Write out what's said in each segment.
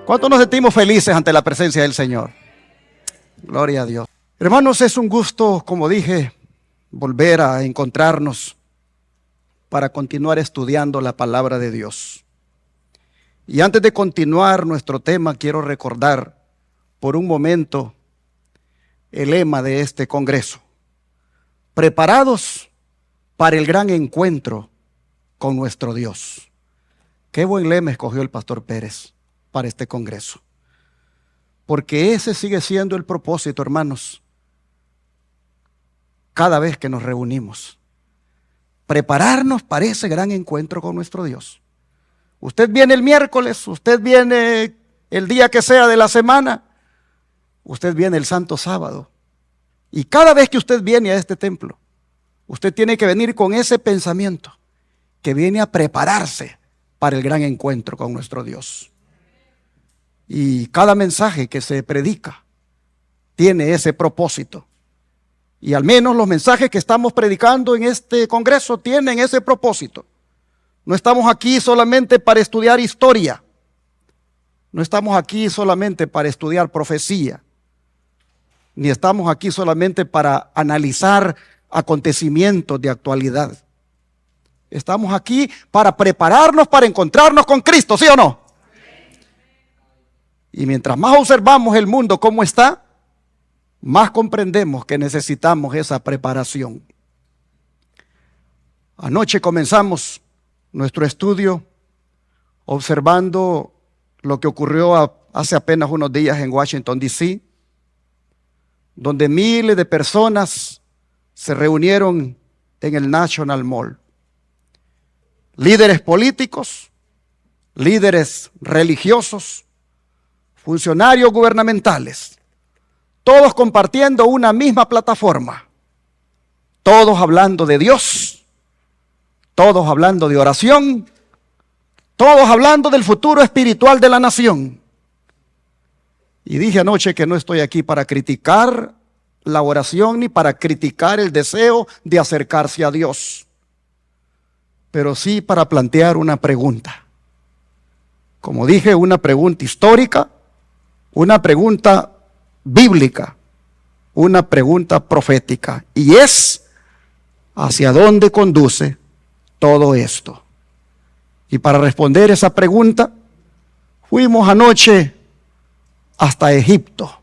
¿Cuántos nos sentimos felices ante la presencia del Señor? Gloria a Dios. Hermanos, es un gusto, como dije, volver a encontrarnos para continuar estudiando la palabra de Dios. Y antes de continuar nuestro tema, quiero recordar por un momento el lema de este congreso: preparados para el gran encuentro con nuestro Dios. Qué buen lema escogió el pastor Pérez para este congreso, porque ese sigue siendo el propósito, hermanos, cada vez que nos reunimos: prepararnos para ese gran encuentro con nuestro Dios. Usted viene el miércoles, usted viene el día que sea de la semana, usted viene el santo sábado, y cada vez que usted viene a este templo, usted tiene que venir con ese pensamiento, que viene a prepararse para el gran encuentro con nuestro Dios. Y cada mensaje que se predica tiene ese propósito. Y al menos los mensajes que estamos predicando en este congreso tienen ese propósito. No estamos aquí solamente para estudiar historia. No estamos aquí solamente para estudiar profecía. Ni estamos aquí solamente para analizar acontecimientos de actualidad. Estamos aquí para prepararnos para encontrarnos con Cristo, ¿sí o no? Y mientras más observamos el mundo cómo está, más comprendemos que necesitamos esa preparación. Anoche comenzamos nuestro estudio observando lo que ocurrió hace apenas unos días en Washington, D.C., donde miles de personas se reunieron en el National Mall. Líderes políticos, líderes religiosos, funcionarios gubernamentales, todos compartiendo una misma plataforma, todos hablando de Dios, todos hablando de oración, todos hablando del futuro espiritual de la nación. Y dije anoche que no estoy aquí para criticar la oración ni para criticar el deseo de acercarse a Dios, pero sí para plantear una pregunta. Como dije, una pregunta histórica, una pregunta bíblica, una pregunta profética, y es: ¿hacia dónde conduce todo esto? Y para responder esa pregunta, fuimos anoche hasta Egipto.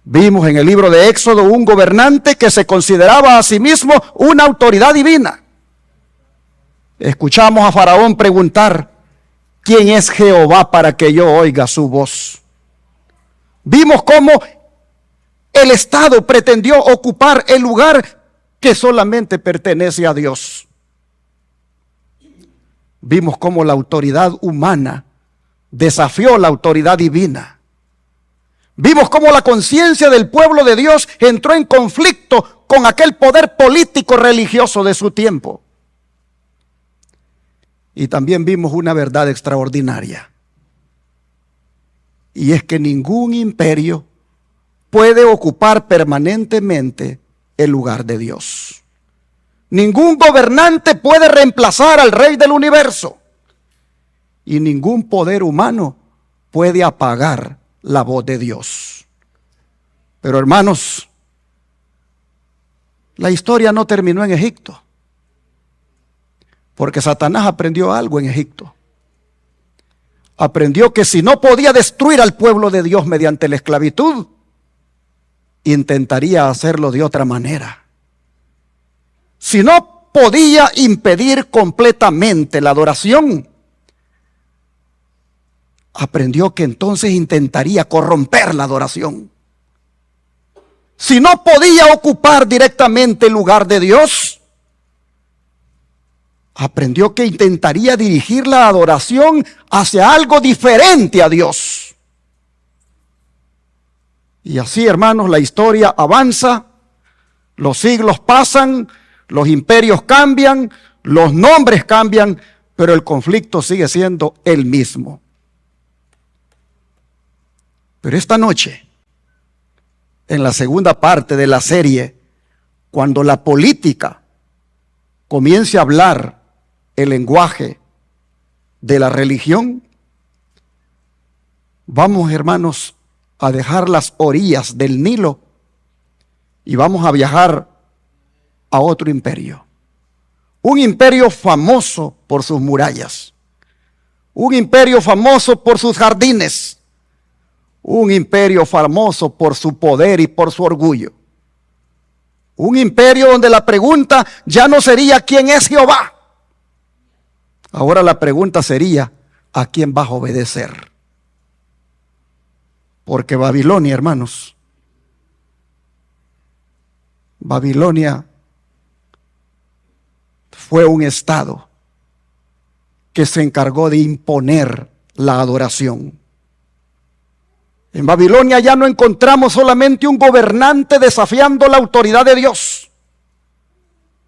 Vimos en el libro de Éxodo un gobernante que se consideraba a sí mismo una autoridad divina. Escuchamos a Faraón preguntar: ¿quién es Jehová para que yo oiga su voz? Vimos cómo el Estado pretendió ocupar el lugar que solamente pertenece a Dios. Vimos cómo la autoridad humana desafió la autoridad divina. Vimos cómo la conciencia del pueblo de Dios entró en conflicto con aquel poder político religioso de su tiempo. Y también vimos una verdad extraordinaria. Y es que ningún imperio puede ocupar permanentemente el lugar de Dios. Ningún gobernante puede reemplazar al Rey del universo. Y ningún poder humano puede apagar la voz de Dios. Pero hermanos, la historia no terminó en Egipto, porque Satanás aprendió algo en Egipto. Aprendió que si no podía destruir al pueblo de Dios mediante la esclavitud, intentaría hacerlo de otra manera. Si no podía impedir completamente la adoración, aprendió que entonces intentaría corromper la adoración. Si no podía ocupar directamente el lugar de Dios, aprendió que intentaría dirigir la adoración hacia algo diferente a Dios. Y así, hermanos, la historia avanza, los siglos pasan, los imperios cambian, los nombres cambian, pero el conflicto sigue siendo el mismo. Pero esta noche, en la segunda parte de la serie, cuando la política comience a hablar el lenguaje de la religión, Vamos, hermanos, a dejar las orillas del Nilo y vamos a viajar a otro imperio. Un imperio famoso por sus murallas. Un imperio famoso por sus jardines. Un imperio famoso por su poder y por su orgullo. Un imperio donde la pregunta ya no sería ¿quién es Jehová? Ahora la pregunta sería ¿a quién vas a obedecer? Porque Babilonia, hermanos, Babilonia fue un estado que se encargó de imponer la adoración. En Babilonia ya no encontramos solamente un gobernante desafiando la autoridad de Dios.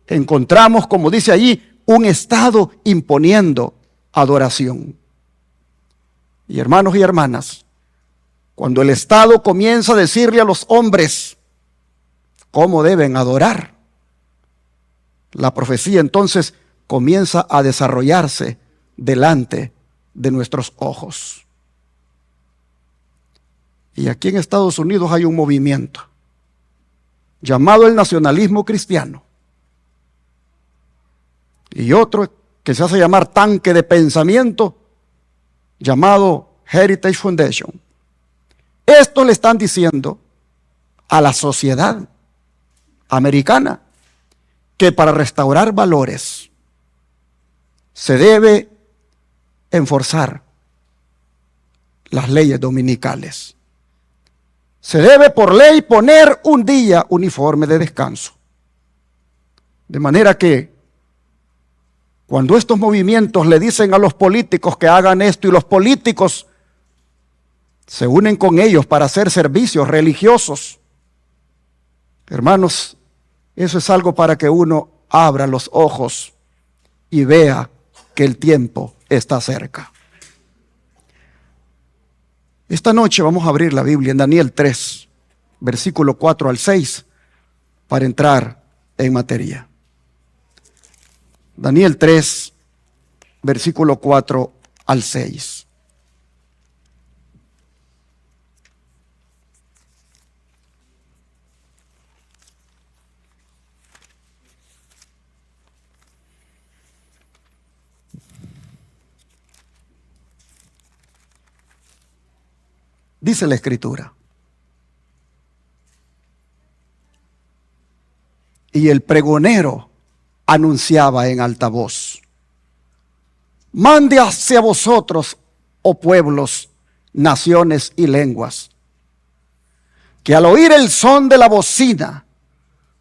Encontramos, como dice allí, un estado imponiendo adoración. Y hermanos y hermanas, cuando el estado comienza a decirle a los hombres cómo deben adorar, la profecía entonces comienza a desarrollarse delante de nuestros ojos. Y aquí en Estados Unidos hay un movimiento llamado el nacionalismo cristiano. Y otro que se hace llamar tanque de pensamiento, llamado Heritage Foundation. Esto le están diciendo a la sociedad americana que para restaurar valores se debe enforzar las leyes dominicales. Se debe por ley poner un día uniforme de descanso. De manera que cuando estos movimientos le dicen a los políticos que hagan esto y los políticos se unen con ellos para hacer servicios religiosos, hermanos, eso es algo para que uno abra los ojos y vea que el tiempo está cerca. Esta noche vamos a abrir la Biblia en Daniel 3, versículo 4 al 6, para entrar en materia. Daniel 3, versículo 4 al 6. Dice la Escritura: y el pregonero anunciaba en alta voz: mande hacia vosotros, oh pueblos, naciones y lenguas, que al oír el son de la bocina,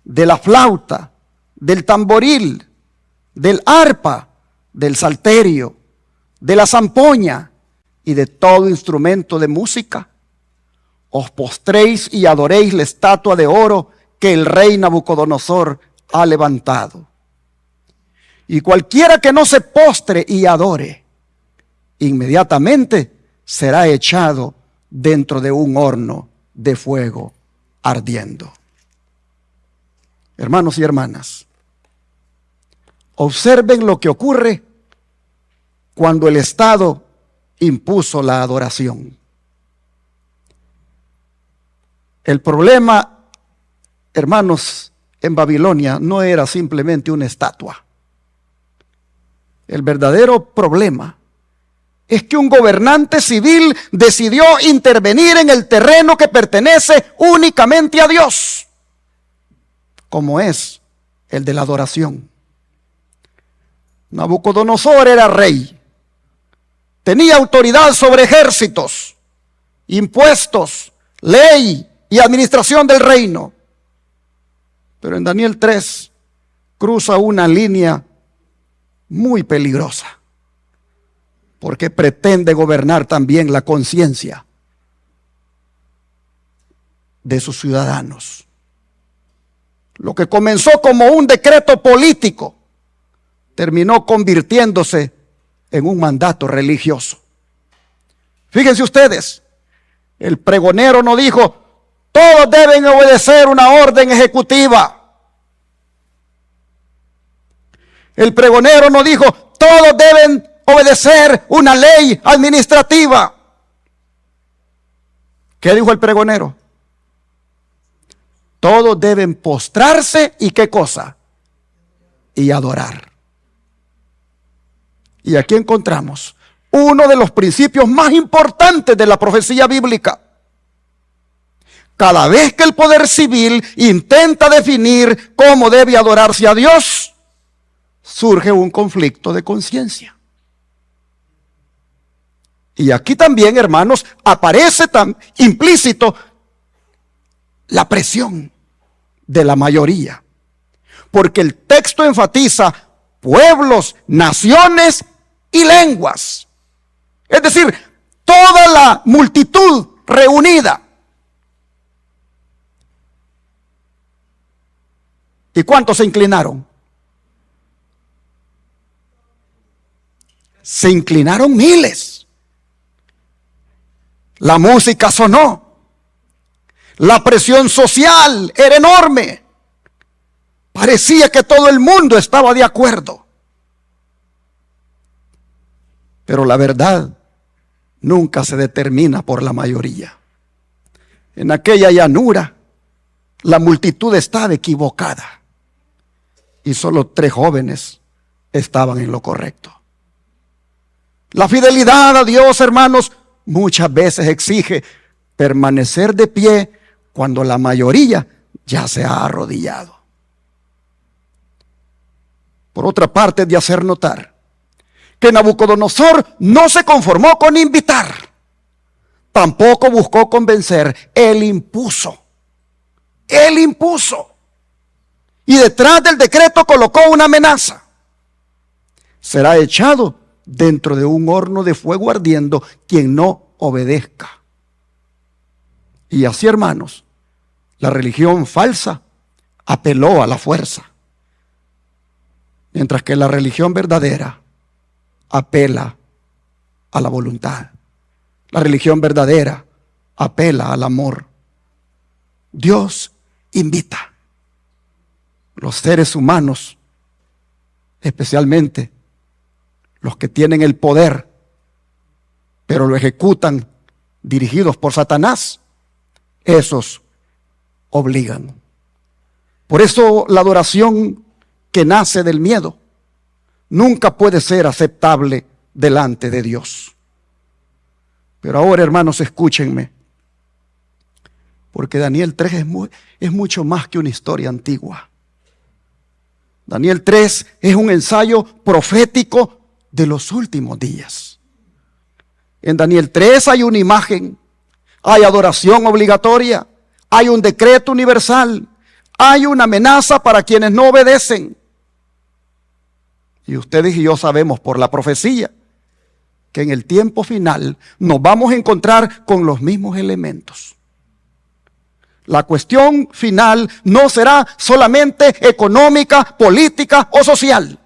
de la flauta, del tamboril, del arpa, del salterio, de la zampoña y de todo instrumento de música, os postréis y adoréis la estatua de oro que el rey Nabucodonosor ha levantado. Y cualquiera que no se postre y adore, inmediatamente será echado dentro de un horno de fuego ardiendo. Hermanos y hermanas, observen lo que ocurre cuando el Estado impuso la adoración. El problema, hermanos, en Babilonia no era simplemente una estatua. El verdadero problema es que un gobernante civil decidió intervenir en el terreno que pertenece únicamente a Dios, como es el de la adoración. Nabucodonosor era rey, tenía autoridad sobre ejércitos, impuestos, ley y administración del reino. Pero en Daniel 3 cruza una línea muy peligrosa, porque pretende gobernar también la conciencia de sus ciudadanos. Lo que comenzó como un decreto político terminó convirtiéndose en un mandato religioso. Fíjense ustedes, el pregonero no dijo: todos deben obedecer una orden ejecutiva. El pregonero no dijo: todos deben obedecer una ley administrativa. ¿Qué dijo el pregonero? Todos deben postrarse y ¿qué cosa? Y adorar. Y aquí encontramos uno de los principios más importantes de la profecía bíblica. Cada vez que el poder civil intenta definir cómo debe adorarse a Dios, surge un conflicto de conciencia. Y aquí también, hermanos, aparece tan implícito la presión de la mayoría. Porque el texto enfatiza pueblos, naciones y lenguas. Es decir, toda la multitud reunida. ¿Y cuántos se inclinaron? Se inclinaron miles. La música sonó. La presión social era enorme. Parecía que todo el mundo estaba de acuerdo. Pero la verdad nunca se determina por la mayoría. En aquella llanura, la multitud estaba equivocada. Y solo 3 jóvenes estaban en lo correcto. La fidelidad a Dios, hermanos, muchas veces exige permanecer de pie cuando la mayoría ya se ha arrodillado. Por otra parte, es de hacer notar que Nabucodonosor no se conformó con invitar, tampoco buscó convencer, él impuso. Él impuso. Y detrás del decreto colocó una amenaza. Será echado dentro de un horno de fuego ardiendo quien no obedezca. Y así, hermanos, la religión falsa apeló a la fuerza, mientras que la religión verdadera apela a la voluntad. La religión verdadera apela al amor. Dios invita. Los seres humanos, especialmente los que tienen el poder, pero lo ejecutan dirigidos por Satanás, esos obligan. Por eso la adoración que nace del miedo nunca puede ser aceptable delante de Dios. Pero ahora, hermanos, escúchenme, porque Daniel 3 es mucho más que una historia antigua. Daniel 3 es un ensayo profético de los últimos días. En Daniel 3 hay una imagen, hay adoración obligatoria, hay un decreto universal, hay una amenaza para quienes no obedecen. Y ustedes y yo sabemos por la profecía que en el tiempo final nos vamos a encontrar con los mismos elementos. La cuestión final no será solamente económica, política o social.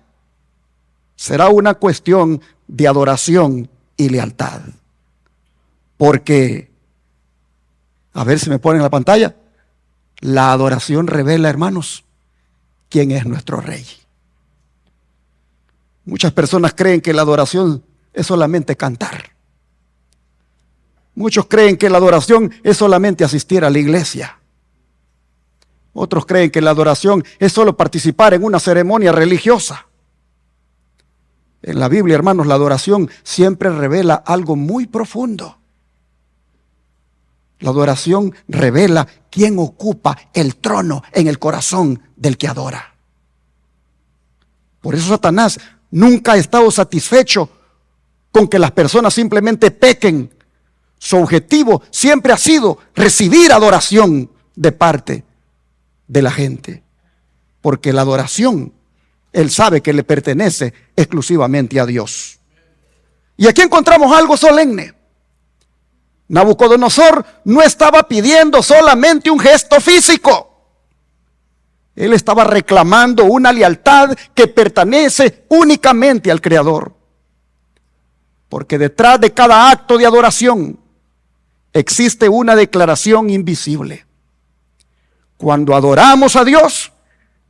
Será una cuestión de adoración y lealtad. Porque, a ver si me ponen en la pantalla, la adoración revela, hermanos, quién es nuestro Rey. Muchas personas creen que la adoración es solamente cantar. Muchos creen que la adoración es solamente asistir a la iglesia. Otros creen que la adoración es solo participar en una ceremonia religiosa. En la Biblia, hermanos, la adoración siempre revela algo muy profundo. La adoración revela quién ocupa el trono en el corazón del que adora. Por eso Satanás nunca ha estado satisfecho con que las personas simplemente pequen. Su objetivo siempre ha sido recibir adoración de parte de la gente. Porque la adoración, él sabe que le pertenece exclusivamente a Dios. Y aquí encontramos algo solemne. Nabucodonosor no estaba pidiendo solamente un gesto físico. Él estaba reclamando una lealtad que pertenece únicamente al Creador. Porque detrás de cada acto de adoración existe una declaración invisible. Cuando adoramos a Dios,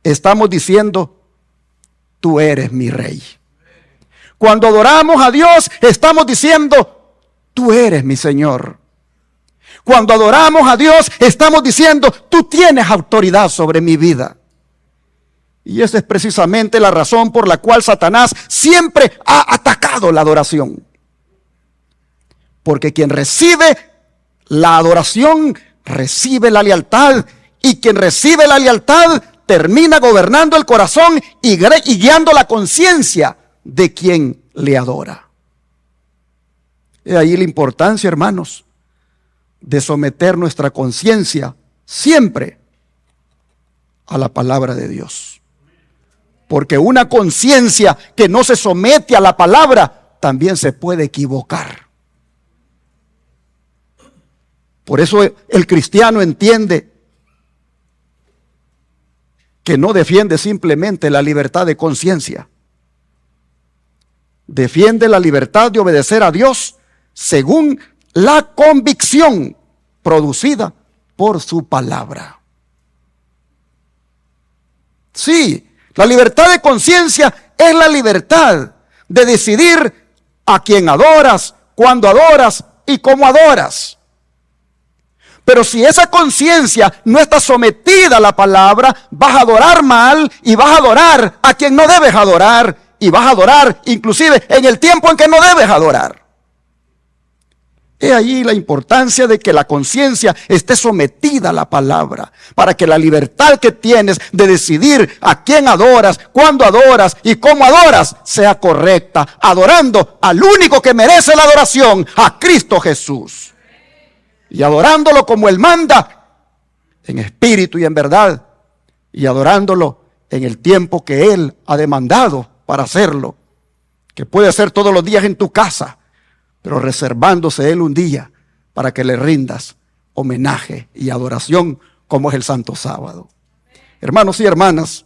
estamos diciendo, tú eres mi Rey. Cuando adoramos a Dios, estamos diciendo, tú eres mi Señor. Cuando adoramos a Dios, estamos diciendo, tú tienes autoridad sobre mi vida. Y esa es precisamente la razón por la cual Satanás siempre ha atacado la adoración. Porque quien recibe la adoración, recibe la lealtad. Y quien recibe la lealtad, termina gobernando el corazón y guiando la conciencia de quien le adora. Es ahí la importancia, hermanos, de someter nuestra conciencia siempre a la palabra de Dios. Porque una conciencia que no se somete a la palabra también se puede equivocar. Por eso el cristiano entiende que no defiende simplemente la libertad de conciencia. Defiende la libertad de obedecer a Dios según la convicción producida por su palabra. Sí, la libertad de conciencia es la libertad de decidir a quién adoras, cuándo adoras y cómo adoras. Pero si esa conciencia no está sometida a la palabra, vas a adorar mal y vas a adorar a quien no debes adorar. Y vas a adorar inclusive en el tiempo en que no debes adorar. He ahí la importancia de que la conciencia esté sometida a la palabra, para que la libertad que tienes de decidir a quién adoras, cuándo adoras y cómo adoras sea correcta, adorando al único que merece la adoración, a Cristo Jesús. Y adorándolo como Él manda, en espíritu y en verdad, y adorándolo en el tiempo que Él ha demandado para hacerlo, que puede ser todos los días en tu casa, pero reservándose Él un día para que le rindas homenaje y adoración como es el Santo Sábado. Hermanos y hermanas,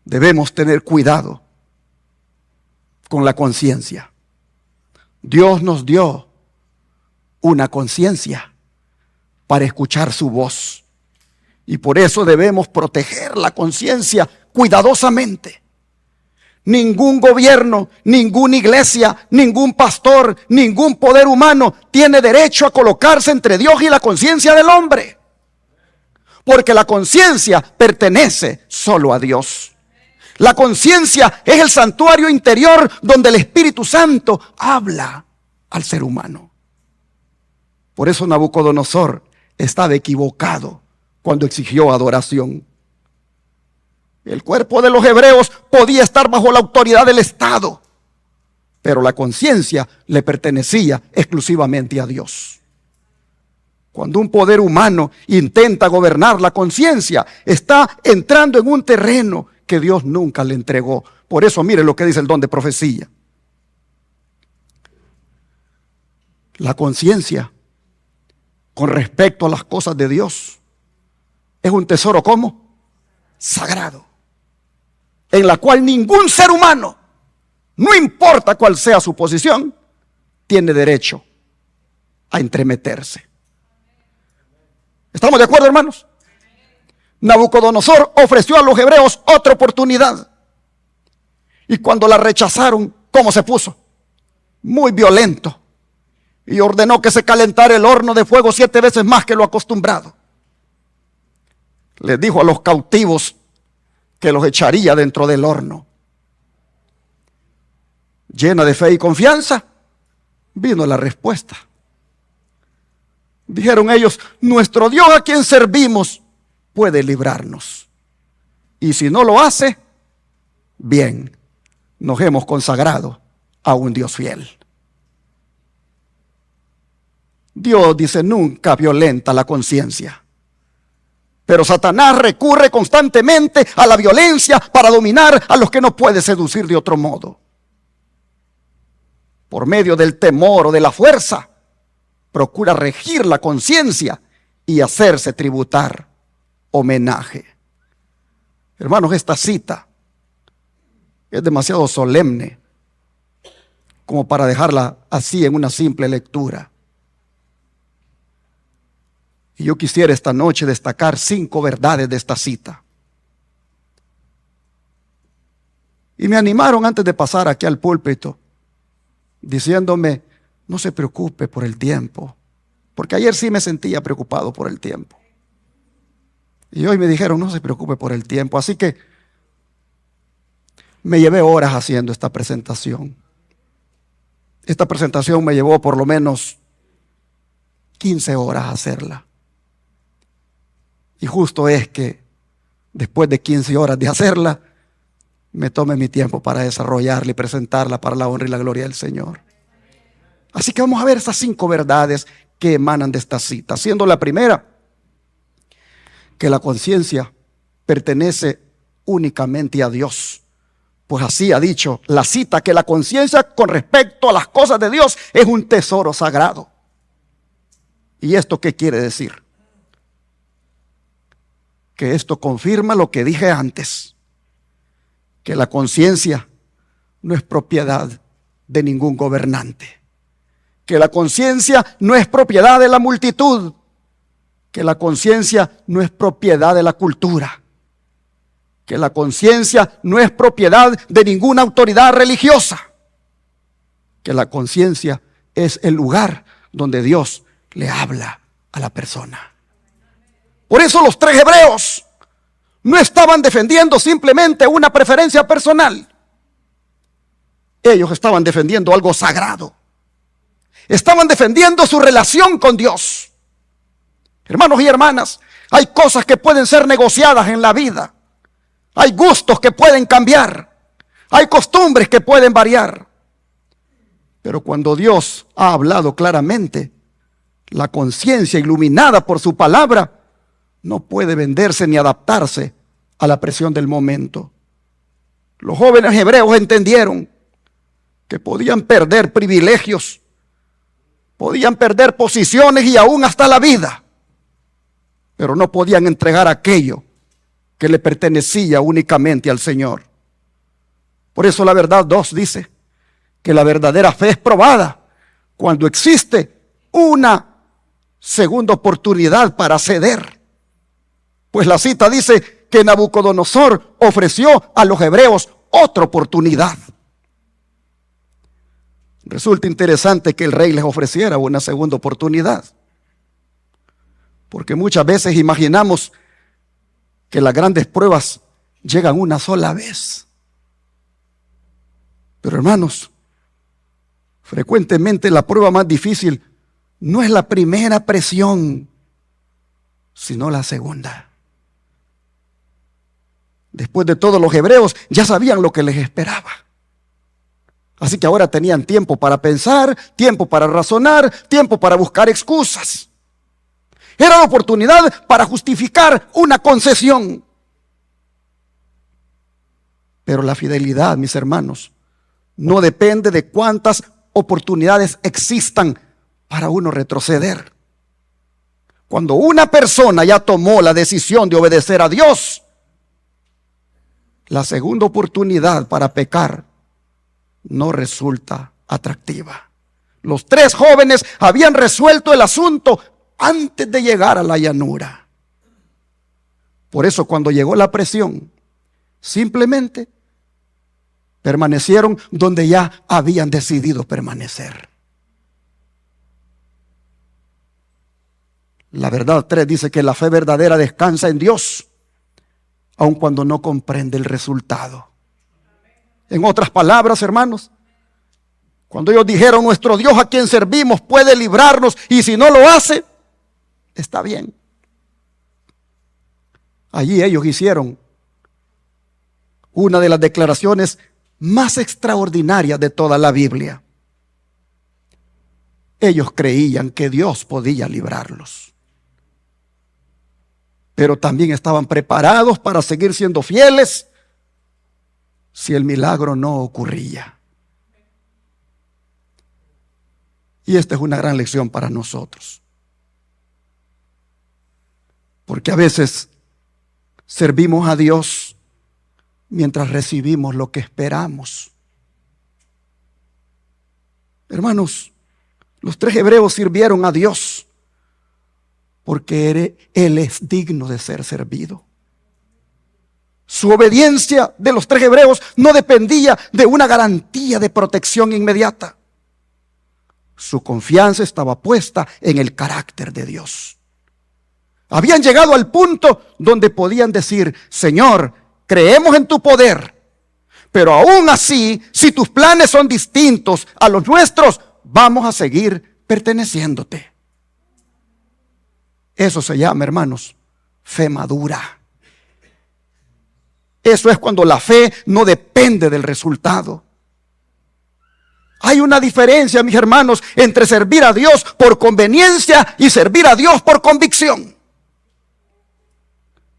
debemos tener cuidado con la conciencia. Dios nos dio una conciencia para escuchar su voz. Y por eso debemos proteger la conciencia cuidadosamente. Ningún gobierno, ninguna iglesia, ningún pastor, ningún poder humano tiene derecho a colocarse entre Dios y la conciencia del hombre. Porque la conciencia pertenece solo a Dios. La conciencia es el santuario interior donde el Espíritu Santo habla al ser humano. Por eso Nabucodonosor estaba equivocado cuando exigió adoración. El cuerpo de los hebreos podía estar bajo la autoridad del Estado, pero la conciencia le pertenecía exclusivamente a Dios. Cuando un poder humano intenta gobernar la conciencia, está entrando en un terreno que Dios nunca le entregó. Por eso mire lo que dice el don de profecía. La conciencia con respecto a las cosas de Dios es un tesoro, ¿cómo? Sagrado, en la cual ningún ser humano, no importa cuál sea su posición, tiene derecho a entremeterse. ¿Estamos de acuerdo, hermanos? Nabucodonosor ofreció a los hebreos otra oportunidad. Y cuando la rechazaron, ¿cómo se puso? Muy violento. Y ordenó que se calentara el horno de fuego 7 veces más que lo acostumbrado. Les dijo a los cautivos que los echaría dentro del horno. Llena de fe y confianza, vino la respuesta. Dijeron ellos, nuestro Dios a quien servimos puede librarnos. Y si no lo hace, bien, nos hemos consagrado a un Dios fiel. Dios, dice, nunca violenta la conciencia. Pero Satanás recurre constantemente a la violencia para dominar a los que no puede seducir de otro modo. Por medio del temor o de la fuerza, procura regir la conciencia y hacerse tributar homenaje. Hermanos, esta cita es demasiado solemne como para dejarla así en una simple lectura. Y yo quisiera esta noche destacar 5 verdades de esta cita. Y me animaron antes de pasar aquí al púlpito, diciéndome, no se preocupe por el tiempo, porque ayer sí me sentía preocupado por el tiempo. Y hoy me dijeron, no se preocupe por el tiempo. Así que me llevé horas haciendo esta presentación. Esta presentación me llevó por lo menos 15 horas hacerla. Y justo es que después de 15 horas de hacerla, me tome mi tiempo para desarrollarla y presentarla para la honra y la gloria del Señor. Así que vamos a ver esas 5 verdades que emanan de esta cita. Siendo la primera, que la conciencia pertenece únicamente a Dios. Pues así ha dicho la cita, que la conciencia con respecto a las cosas de Dios es un tesoro sagrado. ¿Y esto qué quiere decir? Que esto confirma lo que dije antes, que la conciencia no es propiedad de ningún gobernante, que la conciencia no es propiedad de la multitud, que la conciencia no es propiedad de la cultura, que la conciencia no es propiedad de ninguna autoridad religiosa, que la conciencia es el lugar donde Dios le habla a la persona. Por eso los 3 hebreos no estaban defendiendo simplemente una preferencia personal. Ellos estaban defendiendo algo sagrado. Estaban defendiendo su relación con Dios. Hermanos y hermanas, hay cosas que pueden ser negociadas en la vida. Hay gustos que pueden cambiar. Hay costumbres que pueden variar. Pero cuando Dios ha hablado claramente, la conciencia iluminada por su palabra no puede venderse ni adaptarse a la presión del momento. Los jóvenes hebreos entendieron que podían perder privilegios, podían perder posiciones y aún hasta la vida, pero no podían entregar aquello que le pertenecía únicamente al Señor. Por eso la verdad 2 dice que la verdadera fe es probada cuando existe una segunda oportunidad para ceder. Pues la cita dice que Nabucodonosor ofreció a los hebreos otra oportunidad. Resulta interesante que el rey les ofreciera una segunda oportunidad, porque muchas veces imaginamos que las grandes pruebas llegan una sola vez. Pero hermanos, frecuentemente la prueba más difícil no es la primera presión, sino la segunda. Después de todo, los hebreos ya sabían lo que les esperaba. Así que ahora tenían tiempo para pensar, tiempo para razonar, tiempo para buscar excusas. Era la oportunidad para justificar una concesión. Pero la fidelidad, mis hermanos, no depende de cuántas oportunidades existan para uno retroceder. Cuando una persona ya tomó la decisión de obedecer a Dios, la segunda oportunidad para pecar no resulta atractiva. Los 3 jóvenes habían resuelto el asunto antes de llegar a la llanura. Por eso cuando llegó la presión, simplemente permanecieron donde ya habían decidido permanecer. La verdad 3 dice que la fe verdadera descansa en Dios, aun cuando no comprende el resultado. En otras palabras, hermanos, cuando ellos dijeron, nuestro Dios a quien servimos puede librarnos, y si no lo hace, está bien. Allí ellos hicieron una de las declaraciones más extraordinarias de toda la Biblia. Ellos creían que Dios podía librarlos, pero también estaban preparados para seguir siendo fieles si el milagro no ocurría. Y esta es una gran lección para nosotros, porque a veces servimos a Dios mientras recibimos lo que esperamos. Hermanos, los 3 hebreos sirvieron a Dios porque Él es digno de ser servido. Su obediencia de los 3 hebreos no dependía de una garantía de protección inmediata. Su confianza estaba puesta en el carácter de Dios. Habían llegado al punto donde podían decir: Señor, creemos en tu poder, pero aún así, si tus planes son distintos a los nuestros, vamos a seguir perteneciéndote. Eso se llama, hermanos, fe madura. Eso es cuando la fe no depende del resultado. Hay una diferencia, mis hermanos, entre servir a Dios por conveniencia y servir a Dios por convicción.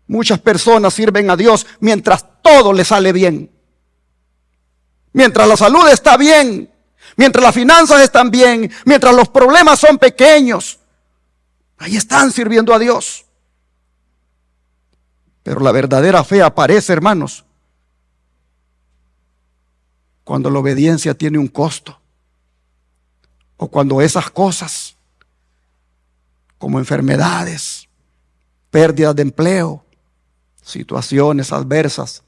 Muchas personas sirven a Dios mientras todo les sale bien. Mientras la salud está bien, mientras las finanzas están bien, mientras los problemas son pequeños, ahí están sirviendo a Dios. Pero la verdadera fe aparece, hermanos, cuando la obediencia tiene un costo, o cuando esas cosas, como enfermedades, pérdidas de empleo, situaciones adversas,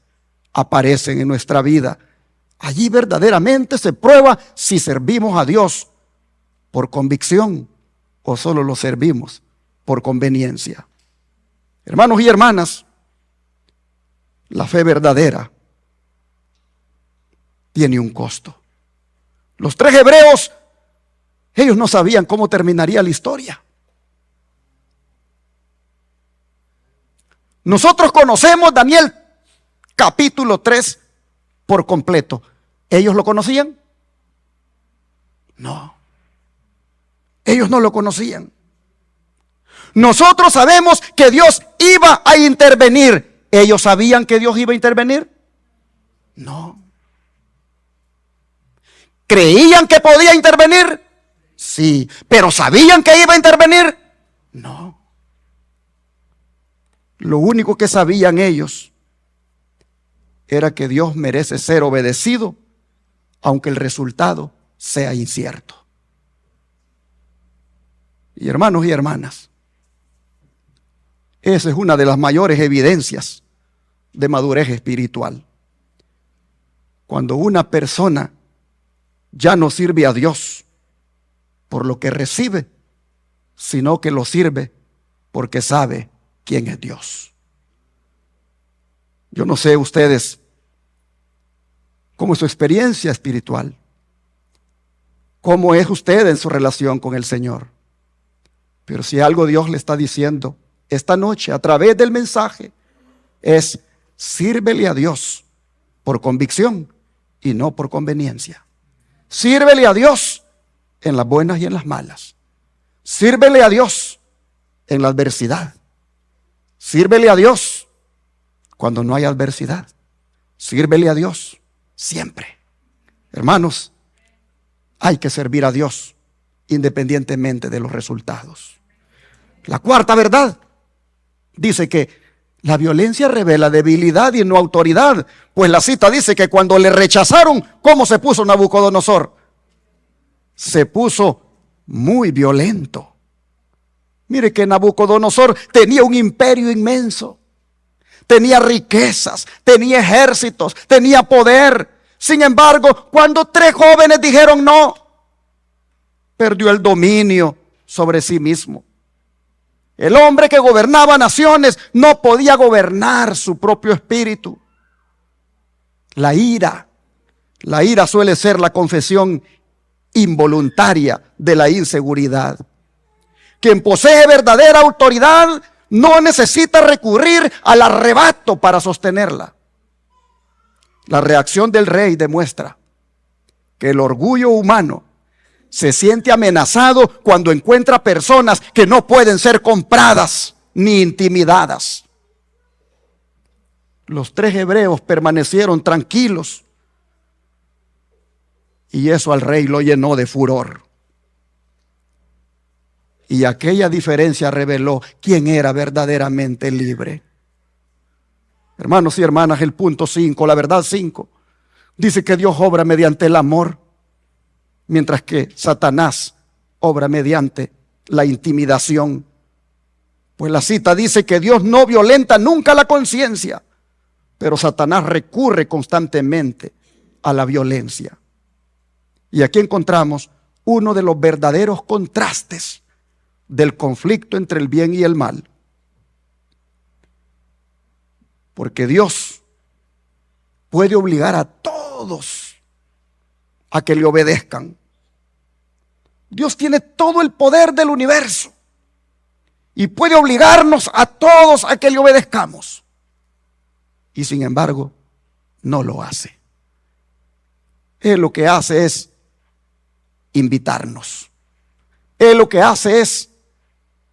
aparecen en nuestra vida. Allí verdaderamente se prueba si servimos a Dios por convicción o solo lo servimos por conveniencia. Hermanos y hermanas, la fe verdadera tiene un costo. Los 3 hebreos, ellos no sabían cómo terminaría la historia. Nosotros conocemos Daniel capítulo 3 por completo. ¿Ellos lo conocían? No. Ellos no lo conocían. Nosotros sabemos que Dios iba a intervenir. ¿Ellos sabían que Dios iba a intervenir? No. ¿Creían que podía intervenir? Sí. ¿Pero sabían que iba a intervenir? No. Lo único que sabían ellos era que Dios merece ser obedecido, aunque el resultado sea incierto. Y hermanos y hermanas, esa es una de las mayores evidencias de madurez espiritual. Cuando una persona ya no sirve a Dios por lo que recibe, sino que lo sirve porque sabe quién es Dios. Yo no sé ustedes cómo es su experiencia espiritual, cómo es usted en su relación con el Señor. Pero si algo Dios le está diciendo esta noche a través del mensaje es: sírvele a Dios por convicción y no por conveniencia. Sírvele a Dios en las buenas y en las malas. Sírvele a Dios en la adversidad. Sírvele a Dios cuando no hay adversidad. Sírvele a Dios siempre. Hermanos, hay que servir a Dios independientemente de los resultados. La cuarta verdad dice que la violencia revela debilidad y no autoridad. Pues la cita dice que cuando le rechazaron, ¿cómo se puso Nabucodonosor? Se puso muy violento. Mire que Nabucodonosor tenía un imperio inmenso. Tenía riquezas, tenía ejércitos, tenía poder. Sin embargo, cuando 3 jóvenes dijeron no, perdió el dominio sobre sí mismo. El hombre que gobernaba naciones no podía gobernar su propio espíritu. La ira suele ser la confesión involuntaria de la inseguridad. Quien posee verdadera autoridad no necesita recurrir al arrebato para sostenerla. La reacción del rey demuestra que el orgullo humano se siente amenazado cuando encuentra personas que no pueden ser compradas ni intimidadas. Los 3 hebreos permanecieron tranquilos y eso al rey lo llenó de furor. Y aquella diferencia reveló quién era verdaderamente libre. Hermanos y hermanas, el punto 5, la verdad 5, dice que Dios obra mediante el amor, mientras que Satanás obra mediante la intimidación. Pues la cita dice que Dios no violenta nunca la conciencia, pero Satanás recurre constantemente a la violencia. Y aquí encontramos uno de los verdaderos contrastes del conflicto entre el bien y el mal. Porque Dios puede obligar a todos a que le obedezcan. Dios tiene todo el poder del universo y puede obligarnos a todos a que le obedezcamos. Y sin embargo, no lo hace. Él lo que hace es invitarnos. Él lo que hace es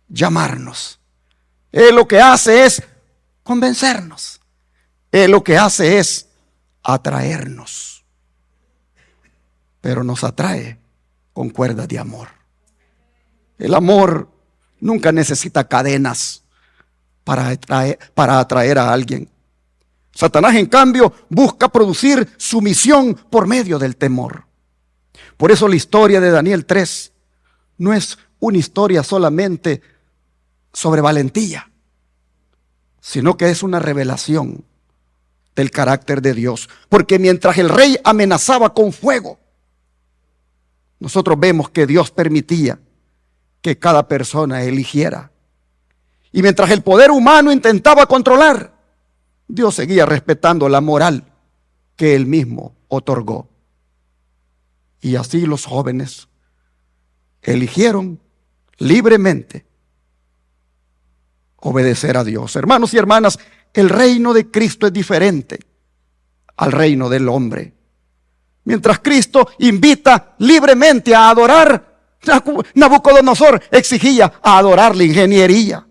llamarnos. Él lo que hace es convencernos. Él lo que hace es atraernos. Pero nos atrae con cuerdas de amor. El amor nunca necesita cadenas para atraer a alguien. Satanás, en cambio, busca producir sumisión por medio del temor. Por eso la historia de Daniel 3 no es una historia solamente sobre valentía, sino que es una revelación del carácter de Dios. Porque mientras el rey amenazaba con fuego, nosotros vemos que Dios permitía que cada persona eligiera. Y mientras el poder humano intentaba controlar, Dios seguía respetando la moral que Él mismo otorgó. Y así los jóvenes eligieron libremente obedecer a Dios. Hermanos y hermanas, el reino de Cristo es diferente al reino del hombre. Mientras Cristo invita libremente a adorar, Nabucodonosor exigía a adorar la ingeniería.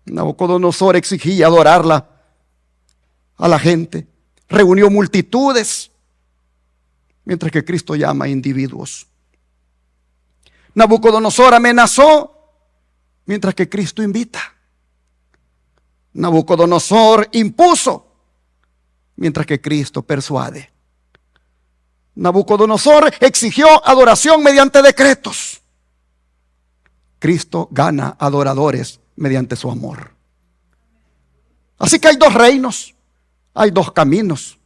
Nabucodonosor exigía adorarla a la gente. Reunió multitudes, mientras que Cristo llama a individuos. Nabucodonosor amenazó, mientras que Cristo invita. Nabucodonosor impuso, mientras que Cristo persuade. Nabucodonosor exigió adoración mediante decretos. Cristo gana adoradores mediante su amor. Así que hay dos reinos, hay dos caminos,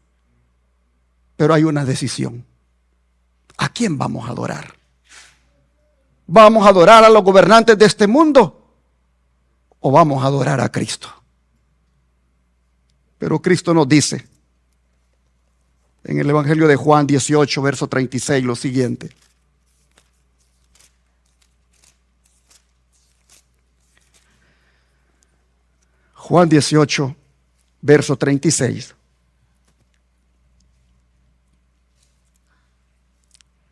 pero hay una decisión. ¿A quién vamos a adorar? ¿Vamos a adorar a los gobernantes de este mundo o vamos a adorar a Cristo? Pero Cristo nos dice en el Evangelio de Juan 18, verso 36, lo siguiente. Juan 18, verso 36.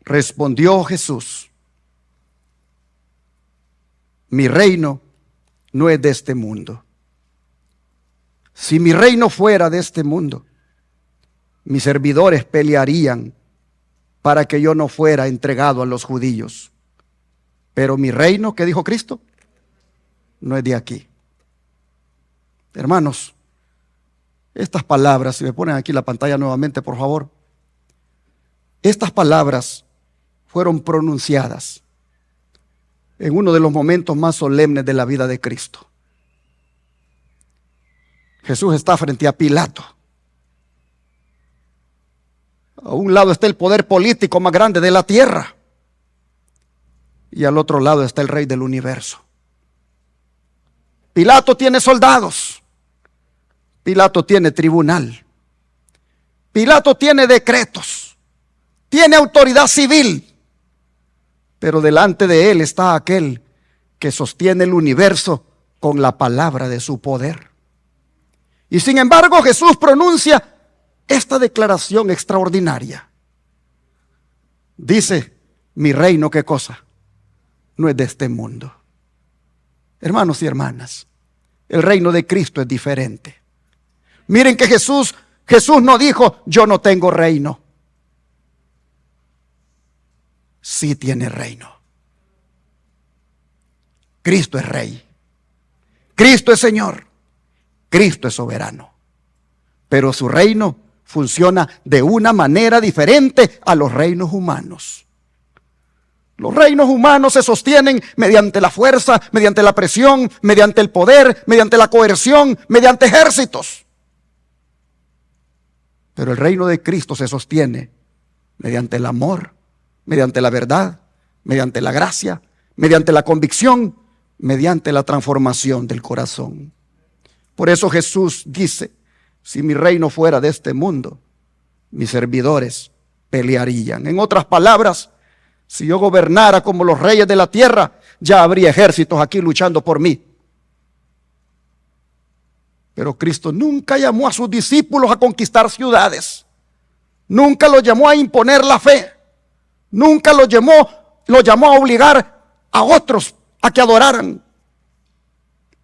Respondió Jesús: mi reino no es de este mundo. Si mi reino fuera de este mundo, mis servidores pelearían para que yo no fuera entregado a los judíos. Pero mi reino, ¿qué dijo Cristo? No es de aquí. Hermanos, estas palabras, si me ponen aquí la pantalla nuevamente, por favor. Estas palabras fueron pronunciadas en uno de los momentos más solemnes de la vida de Cristo. Jesús está frente a Pilato. A un lado está el poder político más grande de la tierra y al otro lado está el Rey del universo. Pilato tiene soldados. Pilato tiene tribunal. Pilato tiene decretos. Tiene autoridad civil. Pero delante de él está aquel que sostiene el universo con la palabra de su poder. Y sin embargo Jesús pronuncia esta declaración extraordinaria. Dice: mi reino, ¿qué cosa? No es de este mundo. Hermanos y hermanas, el reino de Cristo es diferente. Miren que Jesús no dijo: yo no tengo reino. Sí tiene reino. Cristo es rey. Cristo es Señor. Cristo es soberano. Pero su reino funciona de una manera diferente a los reinos humanos. Los reinos humanos se sostienen mediante la fuerza, mediante la presión, mediante el poder, mediante la coerción, mediante ejércitos. Pero el reino de Cristo se sostiene mediante el amor mediante la verdad, mediante la gracia, mediante la convicción, mediante la transformación del corazón. Por eso Jesús dice, si mi reino fuera de este mundo, mis servidores pelearían. En otras palabras, si yo gobernara como los reyes de la tierra, ya habría ejércitos aquí luchando por mí. Pero Cristo nunca llamó a sus discípulos a conquistar ciudades. Nunca los llamó a imponer la fe. Nunca los llamó a obligar a otros a que adoraran.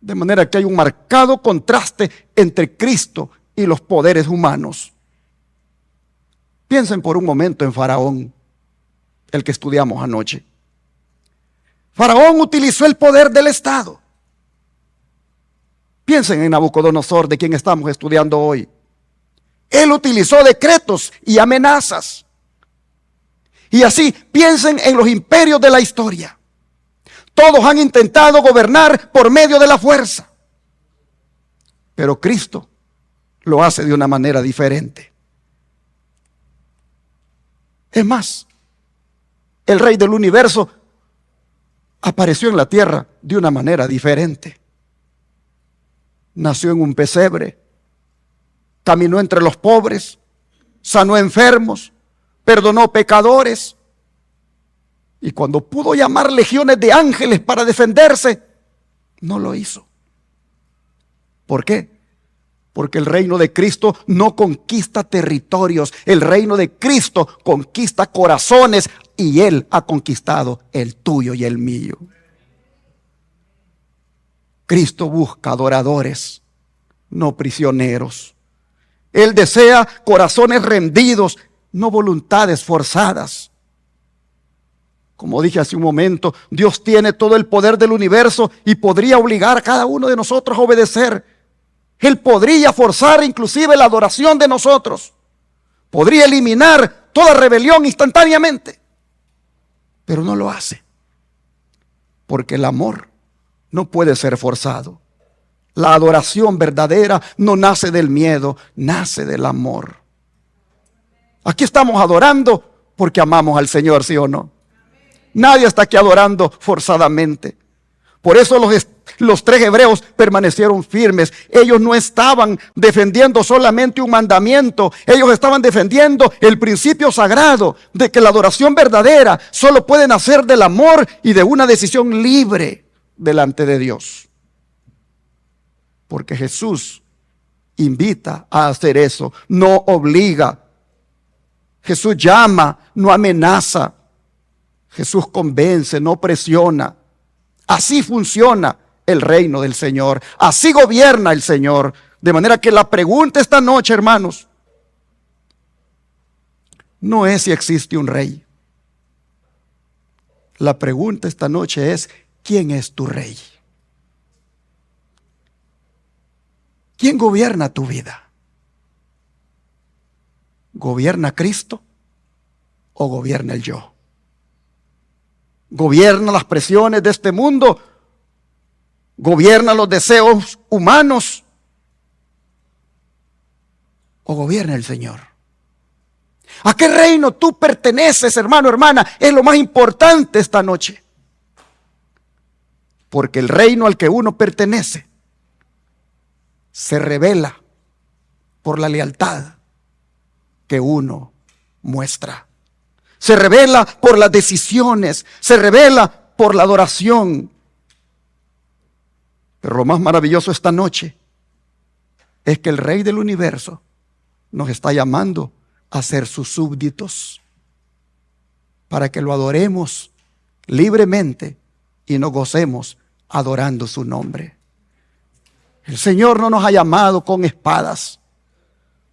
De manera que hay un marcado contraste entre Cristo y los poderes humanos. Piensen por un momento en Faraón, el que estudiamos anoche. Faraón utilizó el poder del Estado. Piensen en Nabucodonosor, de quien estamos estudiando hoy. Él utilizó decretos y amenazas. Y así piensen en los imperios de la historia. Todos han intentado gobernar por medio de la fuerza. Pero Cristo lo hace de una manera diferente. Es más, el Rey del universo apareció en la tierra de una manera diferente. Nació en un pesebre, caminó entre los pobres, sanó enfermos, perdonó pecadores. Y cuando pudo llamar legiones de ángeles para defenderse, no lo hizo. ¿Por qué? Porque el reino de Cristo no conquista territorios. El reino de Cristo conquista corazones y Él ha conquistado el tuyo y el mío. Cristo busca adoradores, no prisioneros. Él desea corazones rendidos, no voluntades forzadas. Como dije hace un momento, Dios tiene todo el poder del universo y podría obligar a cada uno de nosotros a obedecer. Él podría forzar inclusive la adoración de nosotros. Podría eliminar toda rebelión instantáneamente. Pero no lo hace. Porque el amor no puede ser forzado. La adoración verdadera no nace del miedo, nace del amor. Aquí estamos adorando porque amamos al Señor, ¿sí o no? Nadie está aquí adorando forzadamente. Por eso los tres hebreos permanecieron firmes. Ellos no estaban defendiendo solamente un mandamiento. Ellos estaban defendiendo el principio sagrado de que la adoración verdadera solo puede nacer del amor y de una decisión libre delante de Dios. Porque Jesús invita a hacer eso, no obliga. Jesús llama, no amenaza. Jesús convence, no presiona. Así funciona el reino del Señor. Así gobierna el Señor. De manera que la pregunta esta noche, hermanos, no es si existe un rey. La pregunta esta noche es, ¿quién es tu rey? ¿Quién gobierna tu vida? ¿Gobierna Cristo o gobierna el yo? ¿Gobierna las presiones de este mundo? ¿Gobierna los deseos humanos? ¿O gobierna el Señor? ¿A qué reino tú perteneces, hermano, hermana? Es lo más importante esta noche. Porque el reino al que uno pertenece se revela por la lealtad que uno muestra. Se revela por las decisiones, se revela por la adoración. Pero lo más maravilloso esta noche es que el Rey del universo nos está llamando a ser sus súbditos, para que lo adoremos libremente y nos gocemos adorando su nombre. El Señor no nos ha llamado con espadas,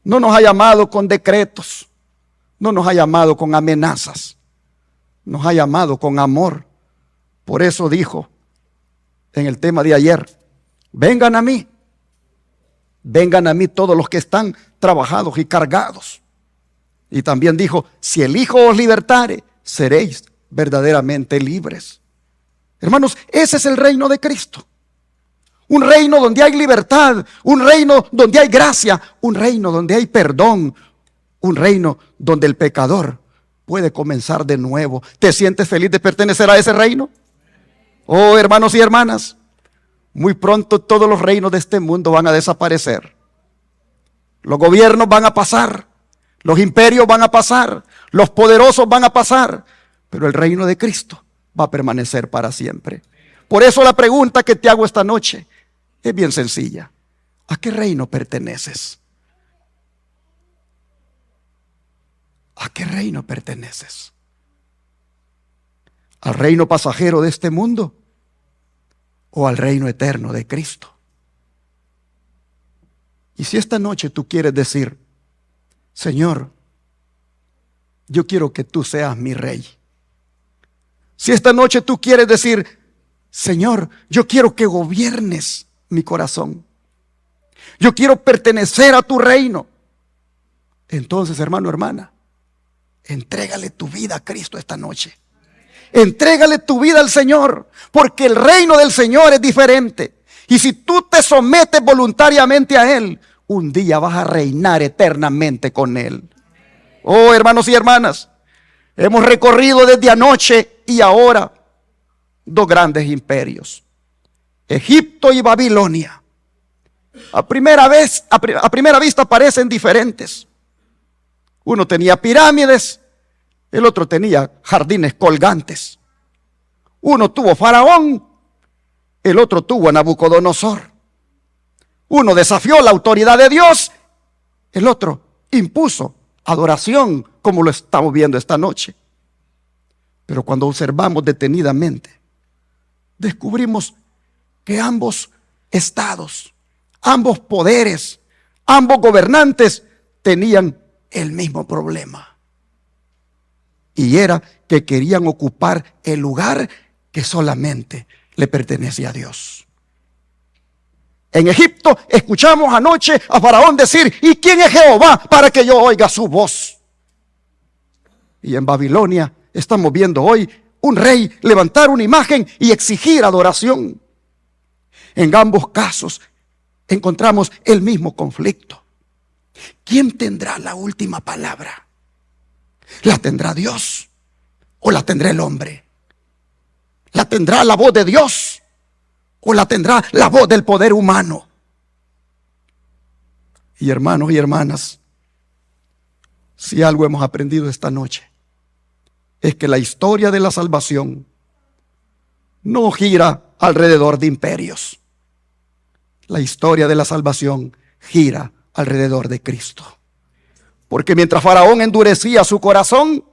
no nos ha llamado con decretos, no nos ha llamado con amenazas, nos ha llamado con amor. Por eso dijo en el tema de ayer, vengan a mí todos los que están trabajados y cargados. Y también dijo, si el Hijo os libertare, seréis verdaderamente libres. Hermanos, ese es el reino de Cristo. Un reino donde hay libertad, un reino donde hay gracia, un reino donde hay perdón, un reino donde el pecador puede comenzar de nuevo. ¿Te sientes feliz de pertenecer a ese reino? Oh, hermanos y hermanas, muy pronto todos los reinos de este mundo van a desaparecer. Los gobiernos van a pasar, los imperios van a pasar, los poderosos van a pasar, pero el reino de Cristo va a permanecer para siempre. Por eso la pregunta que te hago esta noche es bien sencilla. ¿A qué reino perteneces? ¿A qué reino perteneces? ¿Al reino pasajero de este mundo o al reino eterno de Cristo? Y si esta noche tú quieres decir: Señor, yo quiero que tú seas mi rey. Si esta noche tú quieres decir: Señor, yo quiero que gobiernes mi corazón, yo quiero pertenecer a tu reino, entonces, hermano, hermana, entrégale tu vida a Cristo esta noche. Entrégale tu vida al Señor, porque el reino del Señor es diferente. Y si tú te sometes voluntariamente a Él, un día vas a reinar eternamente con Él. Oh, hermanos y hermanas, hemos recorrido desde anoche y ahora dos grandes imperios, Egipto y Babilonia. A primera vista parecen diferentes. Uno tenía pirámides, el otro tenía jardines colgantes. Uno tuvo Faraón, el otro tuvo a Nabucodonosor. Uno desafió la autoridad de Dios, el otro impuso adoración, como lo estamos viendo esta noche. Pero cuando observamos detenidamente, descubrimos que ambos estados, ambos poderes, ambos gobernantes tenían el mismo problema. Y era que querían ocupar el lugar que solamente le pertenece a Dios. En Egipto escuchamos anoche a Faraón decir: ¿y quién es Jehová para que yo oiga su voz? Y en Babilonia estamos viendo hoy un rey levantar una imagen y exigir adoración. En ambos casos encontramos el mismo conflicto. ¿Quién tendrá la última palabra? ¿La tendrá Dios o la tendrá el hombre? ¿La tendrá la voz de Dios o la tendrá la voz del poder humano? Y hermanos y hermanas, si algo hemos aprendido esta noche, es que la historia de la salvación no gira alrededor de imperios. La historia de la salvación gira alrededor de Cristo. Porque mientras Faraón endurecía su corazón,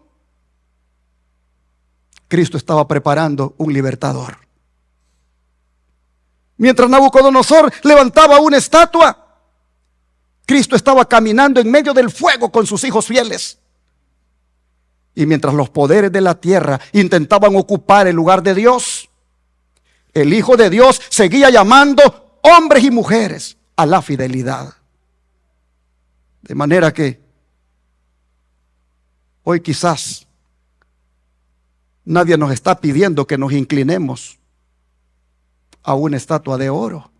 Cristo estaba preparando un libertador. Mientras Nabucodonosor levantaba una estatua, Cristo estaba caminando en medio del fuego con sus hijos fieles. Y mientras los poderes de la tierra intentaban ocupar el lugar de Dios, el Hijo de Dios seguía llamando hombres y mujeres a la fidelidad. De manera que hoy quizás nadie nos está pidiendo que nos inclinemos a una estatua de oro.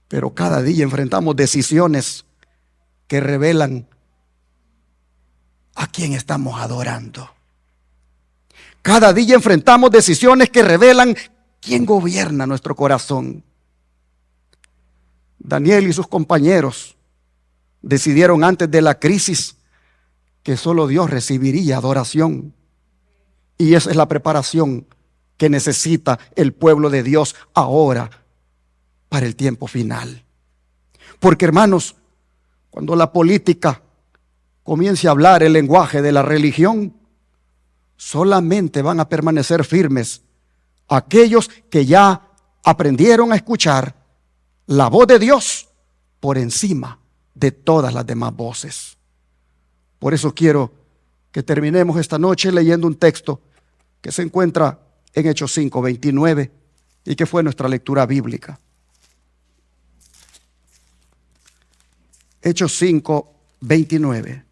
Pero cada día enfrentamos decisiones que revelan a quién estamos adorando. Cada día enfrentamos decisiones que revelan quién gobierna nuestro corazón. Daniel y sus compañeros decidieron antes de la crisis que solo Dios recibiría adoración. Y esa es la preparación que necesita el pueblo de Dios ahora para el tiempo final. Porque, hermanos, cuando la política comience a hablar el lenguaje de la religión, solamente van a permanecer firmes aquellos que ya aprendieron a escuchar la voz de Dios por encima de todas las demás voces. Por eso quiero que terminemos esta noche leyendo un texto que se encuentra en Hechos 5:29 y que fue nuestra lectura bíblica. Hechos 5:29.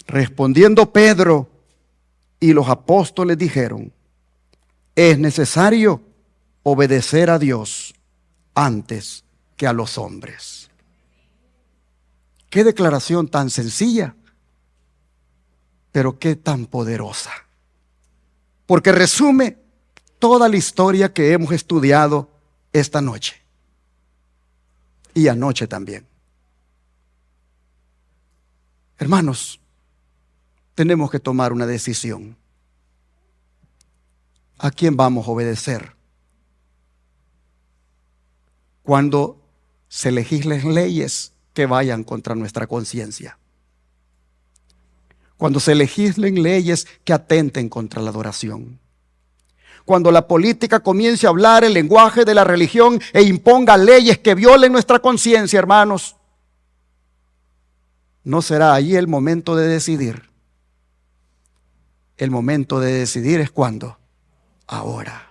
Respondiendo Pedro y los apóstoles dijeron: es necesario obedecer a Dios antes que a los hombres. Qué declaración tan sencilla, pero qué tan poderosa. Porque resume toda la historia que hemos estudiado esta noche. Y anoche también. Hermanos, tenemos que tomar una decisión. ¿A quién vamos a obedecer? Cuando se legislen leyes que vayan contra nuestra conciencia. Cuando se legislen leyes que atenten contra la adoración. Cuando la política comience a hablar el lenguaje de la religión e imponga leyes que violen nuestra conciencia, hermanos, ¿no será ahí el momento de decidir? El momento de decidir es ¿cuándo? Ahora.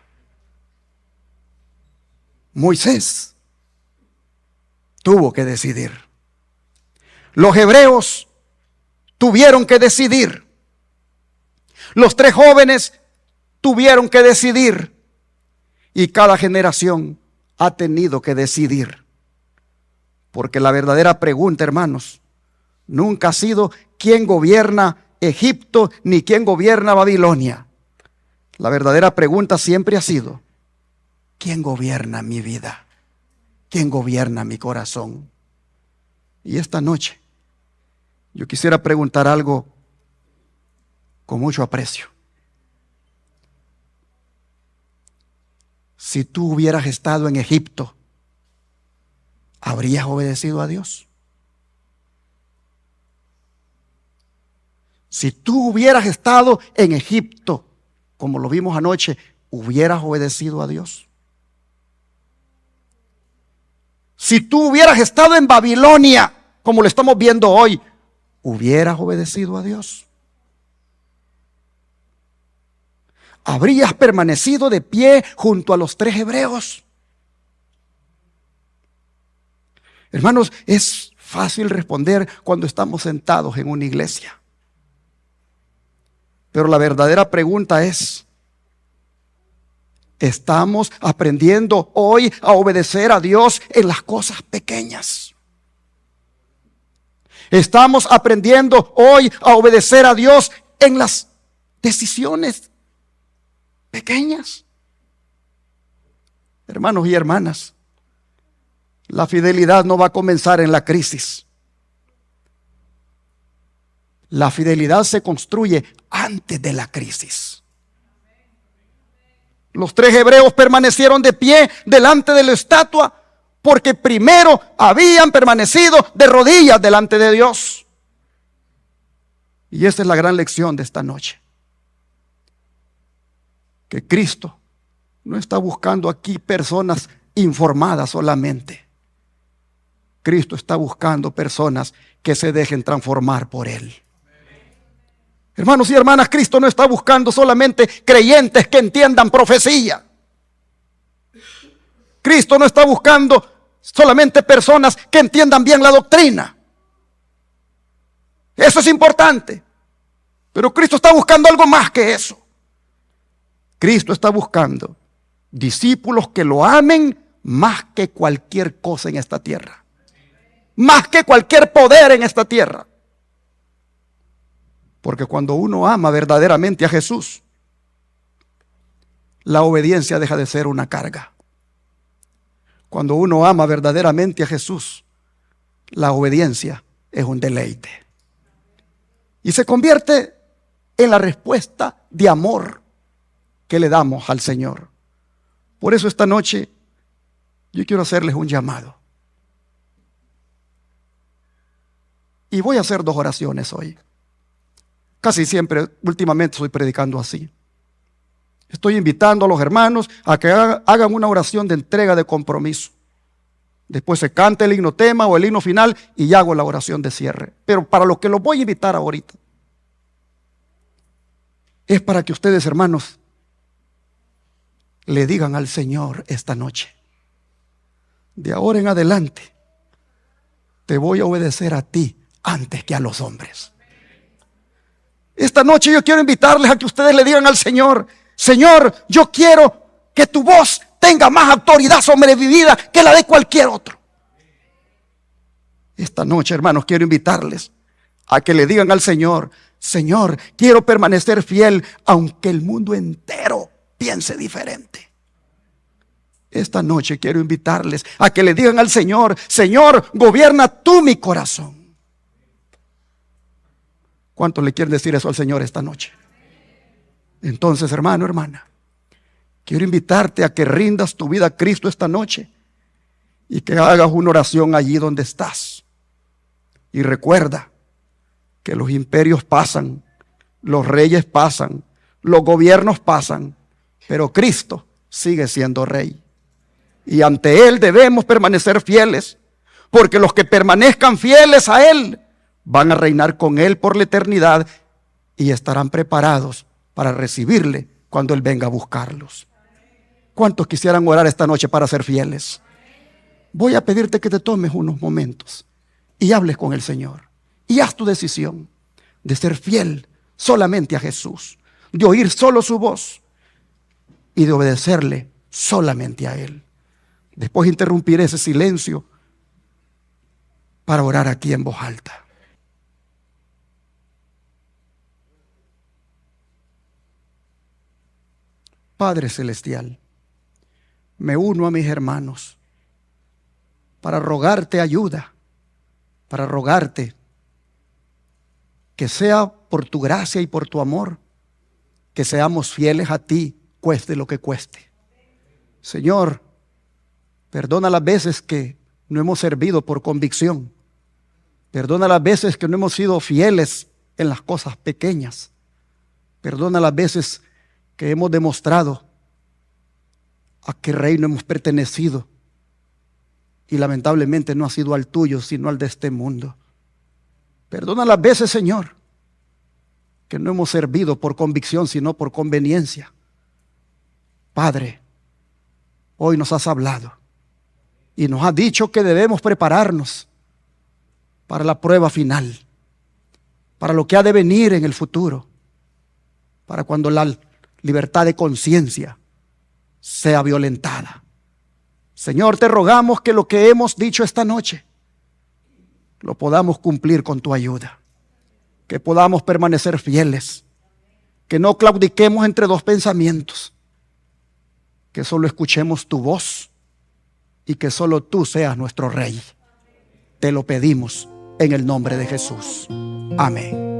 Moisés tuvo que decidir. Los hebreos tuvieron que decidir. Los 3 jóvenes tuvieron que decidir. Y cada generación ha tenido que decidir. Porque la verdadera pregunta, hermanos, nunca ha sido quién gobierna Egipto ni quién gobierna Babilonia. La verdadera pregunta siempre ha sido, ¿quién gobierna mi vida? ¿Quién gobierna mi corazón? Y esta noche yo quisiera preguntar algo con mucho aprecio. Si tú hubieras estado en Egipto, ¿habrías obedecido a Dios? Si tú hubieras estado en Egipto, como lo vimos anoche, ¿hubieras obedecido a Dios? Si tú hubieras estado en Babilonia, como lo estamos viendo hoy, ¿hubieras obedecido a Dios? ¿Habrías permanecido de pie junto a los 3 hebreos? Hermanos, es fácil responder cuando estamos sentados en una iglesia. Pero la verdadera pregunta es, ¿estamos aprendiendo hoy a obedecer a Dios en las cosas pequeñas? ¿Estamos aprendiendo hoy a obedecer a Dios en las decisiones pequeñas? Hermanos y hermanas, la fidelidad no va a comenzar en la crisis. La fidelidad se construye antes de la crisis. Los 3 hebreos permanecieron de pie delante de la estatua porque primero habían permanecido de rodillas delante de Dios. Y esa es la gran lección de esta noche. Que Cristo no está buscando aquí personas informadas solamente. Cristo está buscando personas que se dejen transformar por Él. Hermanos y hermanas, Cristo no está buscando solamente creyentes que entiendan profecía. Cristo no está buscando solamente personas que entiendan bien la doctrina. Eso es importante. Pero Cristo está buscando algo más que eso. Cristo está buscando discípulos que lo amen más que cualquier cosa en esta tierra. Más que cualquier poder en esta tierra. Porque cuando uno ama verdaderamente a Jesús, la obediencia deja de ser una carga. Cuando uno ama verdaderamente a Jesús, la obediencia es un deleite. Y se convierte en la respuesta de amor que le damos al Señor. Por eso esta noche yo quiero hacerles un llamado. Y voy a hacer 2 oraciones hoy. Casi siempre, últimamente estoy predicando así. Estoy invitando a los hermanos a que hagan una oración de entrega de compromiso. Después se canta el himno tema o el himno final y ya hago la oración de cierre. Pero para lo que los voy a invitar ahorita, es para que ustedes, hermanos, le digan al Señor esta noche: de ahora en adelante te voy a obedecer a ti antes que a los hombres. Esta noche yo quiero invitarles a que ustedes le digan al Señor: Señor, yo quiero que tu voz tenga más autoridad sobre mi vida que la de cualquier otro. Esta noche, hermanos, quiero invitarles a que le digan al Señor: Señor, quiero permanecer fiel aunque el mundo entero piense diferente. Esta noche quiero invitarles a que le digan al Señor: Señor, gobierna tú mi corazón. ¿Cuántos le quieren decir eso al Señor esta noche? Entonces, hermano, hermana, quiero invitarte a que rindas tu vida a Cristo esta noche y que hagas una oración allí donde estás. Y recuerda que los imperios pasan, los reyes pasan, los gobiernos pasan, pero Cristo sigue siendo Rey. Y ante Él debemos permanecer fieles, porque los que permanezcan fieles a Él van a reinar con Él por la eternidad y estarán preparados para recibirle cuando Él venga a buscarlos. ¿Cuántos quisieran orar esta noche para ser fieles? Voy a pedirte que te tomes unos momentos y hables con el Señor y haz tu decisión de ser fiel solamente a Jesús, de oír solo su voz y de obedecerle solamente a Él. Después interrumpiré ese silencio para orar aquí en voz alta. Padre Celestial, me uno a mis hermanos para rogarte ayuda, para rogarte que sea por tu gracia y por tu amor, que seamos fieles a ti, cueste lo que cueste. Señor, perdona las veces que no hemos servido por convicción. Perdona las veces que no hemos sido fieles en las cosas pequeñas. Perdona las veces que hemos demostrado a qué reino hemos pertenecido y lamentablemente no ha sido al tuyo, sino al de este mundo. Perdona las veces, Señor, que no hemos servido por convicción, sino por conveniencia. Padre, hoy nos has hablado y nos has dicho que debemos prepararnos para la prueba final, para lo que ha de venir en el futuro, para cuando la libertad de conciencia sea violentada. Señor, te rogamos que lo que hemos dicho esta noche lo podamos cumplir con tu ayuda, que podamos permanecer fieles, que no claudiquemos entre dos pensamientos, que solo escuchemos tu voz y que solo tú seas nuestro Rey. Te lo pedimos en el nombre de Jesús. Amén.